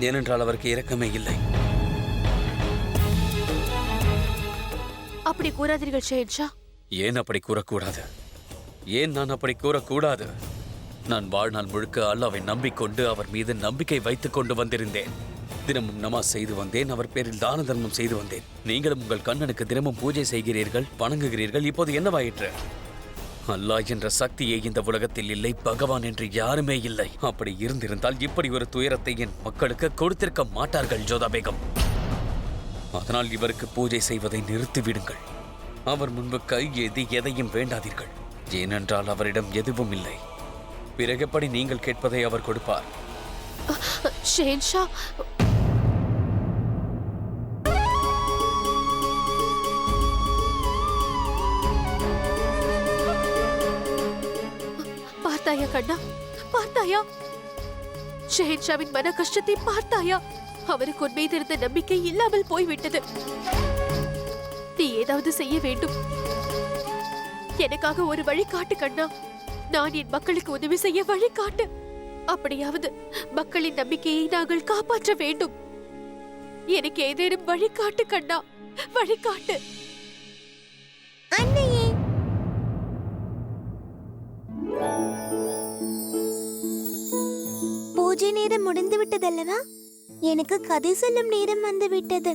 ஏனென்றால் அவருக்கு இரக்கமே இல்லை. அப்படி கூறாதீர்கள் ஷேன்ஷா. ஏன் அப்படி கூறக்கூடாது? ஏன் நான் அப்படி கூறக்கூடாது? நான் வாழ்நாள் முழுக்க அல்லாவை நம்பிக்கொண்டு அவர் மீது நம்பிக்கை வைத்துக் கொண்டு வந்திருந்தேன். தினமும் நமாஸ் செய்து வந்தேன். அவர் பேரில் தான தர்மம் செய்து வந்தேன். நீங்களும் உங்கள் கண்ணனுக்கு தினமும் பூஜை செய்கிறீர்கள், வணங்குகிறீர்கள். இப்போது என்னவாயிற்று? அல்லாஹ் என்ற சக்தியே இந்த உலகத்தில் இல்லை, பகவான் என்று யாருமே இல்லை. அப்படி இருந்திருந்தால் இப்படி ஒரு துயரத்தை என் மக்களுக்கு கொடுத்திருக்க மாட்டார்கள் ஜோதா பேகம். அதனால் இவருக்கு பூஜை செய்வதை நிறுத்திவிடுங்கள். அவர் முன்பு கை ஏந்தி எதையும் வேண்டாதீர்கள். ஏனென்றால் அவரிடம் எதுவும் இல்லை. பிறகு எப்படி நீங்கள் கேட்பதை அவர் கொடுப்பார்? ஷேன்ஷா, பார்த்தாயா கண்ணா, பார்த்தாயா? ஷெஹன்ஷாவின் மன கஷ்டத்தை பார்த்தாயா? அவருக்கு உன் மீது இருந்த நம்பிக்கை இல்லாமல் போய்விட்டது. நீ ஏதாவது செய்ய வேண்டும். எனக்காக ஒரு வழி காட்டு கண்ணா. நான் என் மக்களுக்கு உதவி செய்ய வழி காட்டு. அப்படியாவது மக்களின் நம்பிக்கையை நாங்கள் காப்பாற்ற வேண்டும். எனக்கு ஏதேனும் வழி காட்டு கண்ணா, வழி காட்டு. அன்னையே, பூஜை நேரம் முடிந்து விட்டதல்லவா? எனக்கு கதை சொல்லும் நேரம் வந்து விட்டது.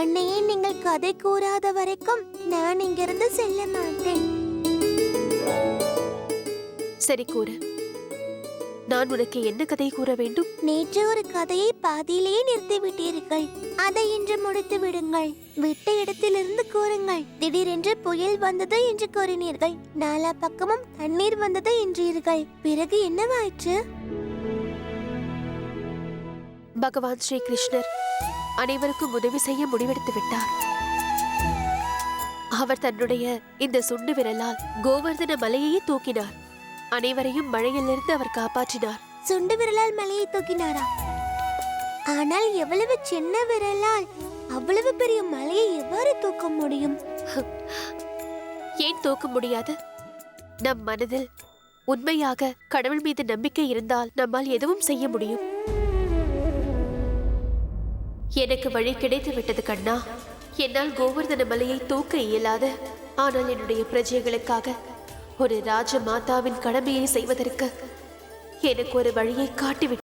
அன்னையே, நீங்கள் கதை கூறாத வரைக்கும் நான் இங்கிருந்து செல்ல மாட்டேன். சரி கூறு. நான் உனக்கு என்ன கதை கூற வேண்டும்? நேற்று ஒரு கதையை பாதியிலேயே நிறுத்தி விட்டீர்கள். அதை இன்று முடித்து விடுங்கள். விட்ட இடத்திலிருந்து கூறுங்கள். திடீரென்று புயல் வந்தது என்று கூறினீர்கள். நாலா பக்கமும் தண்ணீர் வந்தது என்றீர்கள். பிறகு என்னவாயிற்று? பகவான் ஸ்ரீ கிருஷ்ணர் அனைவருக்கும் உதவி செய்ய முடிவெடுத்து விட்டார். அவர் தன்னுடைய இந்த சுண்டு விரலால் கோவர்தன மலையையே தூக்கினார். அனைவரையும் மழையிலிருந்து அவர் காப்பாற்றினார். சுண்டு விரலால் மலையை தூக்கினாரா? ஆனால் எவ்வளவு சின்ன விரலால் அவ்வளவு பெரிய மலையை எவ்வாறு தூக்க முடியும்? ஏன் தூக்க முடியாது? நம் மனதில் உண்மையாக கடவுள் மீது நம்பிக்கை இருந்தால் நம்மால் எதுவும் செய்ய முடியும். எனக்கு வழி கிடைத்து விட்டது கண்ணா. என்னால் கோவர்தன மலையை தூக்க இயலாது. ஆனால் என்னுடைய பிரஜைகளுக்காக ஒரு ராஜ மாதாவின் கடமையை செய்வதற்கு எனக்கு ஒரு வழியை காட்டிவிட்டு